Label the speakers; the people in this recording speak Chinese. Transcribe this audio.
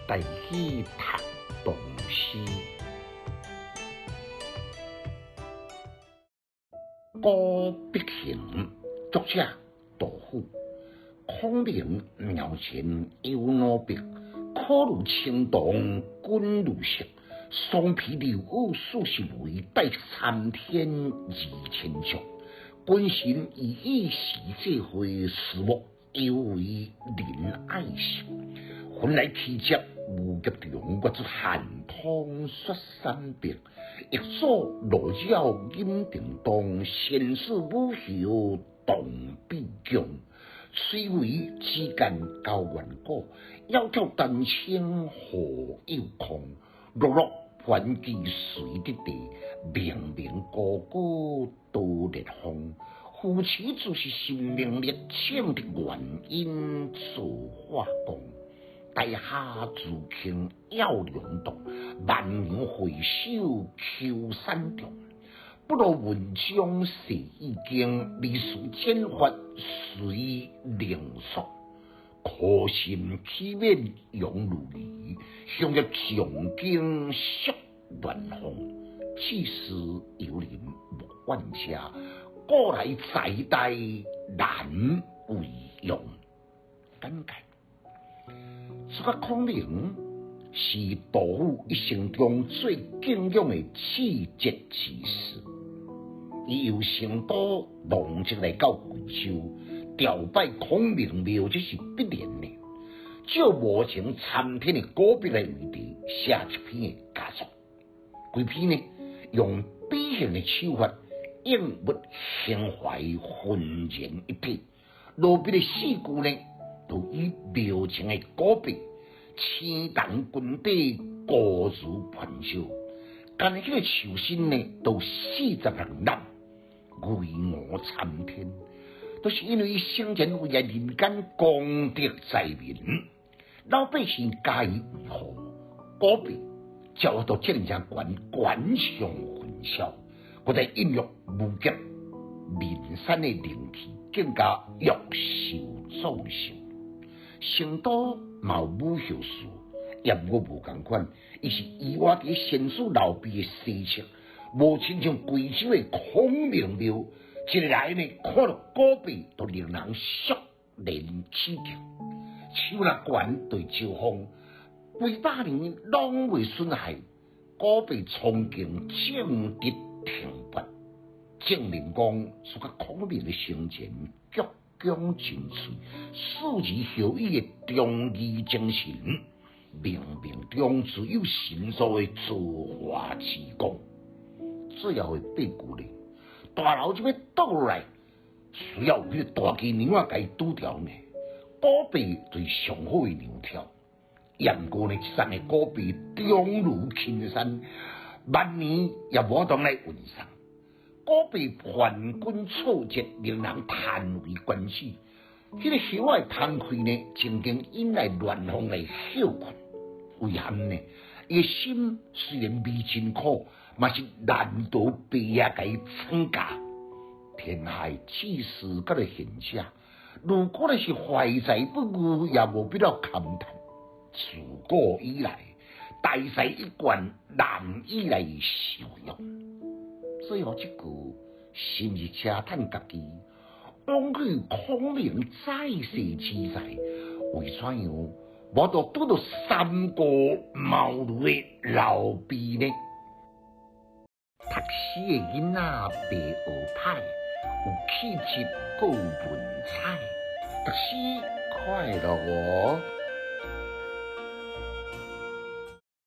Speaker 1: 带去读唐诗。孤碧行，作者杜甫。孔明庙前有奴婢，可如青铜滚如石。双皮流舞数十回，带参天2000丈。君臣以一时这会，事莫犹为人爱惜。本来气节无极中，我出寒窗雪山壁。一所罗绕饮定当，先使武侯动必强。虽为之间交远古，窈窕丹青何有空？落落还记谁的地？明明高歌多烈风。夫妻就是心灵力，请的原因做化工。大厦自倾要两栋，万年回首求山中。不如文章写意境，历史简发随灵爽。可心起免永如离，向入长经宿乱风。气势游人莫万家，古来在代难为用。感慨。这个孔明是杜甫一生中最敬仰的气节之士。伊由成都浪迹来到贵州，朝拜孔明庙，这是必然的。照目前参天的古笔来为题，写一篇的佳作。规篇呢，用比兴的手法，应物情怀浑然一体。落笔的四句呢，都以描情的古笔，青铜军队高如盘烧。但迄个寿星呢，都40人男。为我参天，都是因为伊生前为了人间功德在民，老百姓加以维护，古笔教到这样悬，官上混淆，我在引入武极名山的灵气，更加玉秀壮秀。成都毛武侯术，也我无共款，伊是以我伫先祖老辈的西切。无亲像贵州的孔明庙，一来呢，看到古笔都令人肃然起敬，手若悬对招风，几百年拢未损害，古笔崇敬正直挺拔，证明讲这个孔明的生前鞠躬尽瘁，数字效益的忠义精神，冥冥中自有神所的造化之功。最后的八句呢，大楼这边倒落来，需要有迄个大鸡牛啊，甲伊拄掉呢。古笔最上好的牛条，杨过呢，这山的古笔重如青山，万年也无当来运上。古笔叛军错节，令人叹为观止。迄个小爱摊开呢，曾经引来乱风来笑困，遗憾呢。伊心虽然未真苦，嘛是难得被也甲伊参加。天海气势甲个现者，如果你是怀才不遇，也无必要感叹。自古以来，大势一贯，难以来受用。最后一句，心是车叹家己，枉去孔明在世之在，为怎样？我都拄到三个茅庐的老辈呢。读诗的囡仔白学歹，有气质，够文采。读诗快乐哦。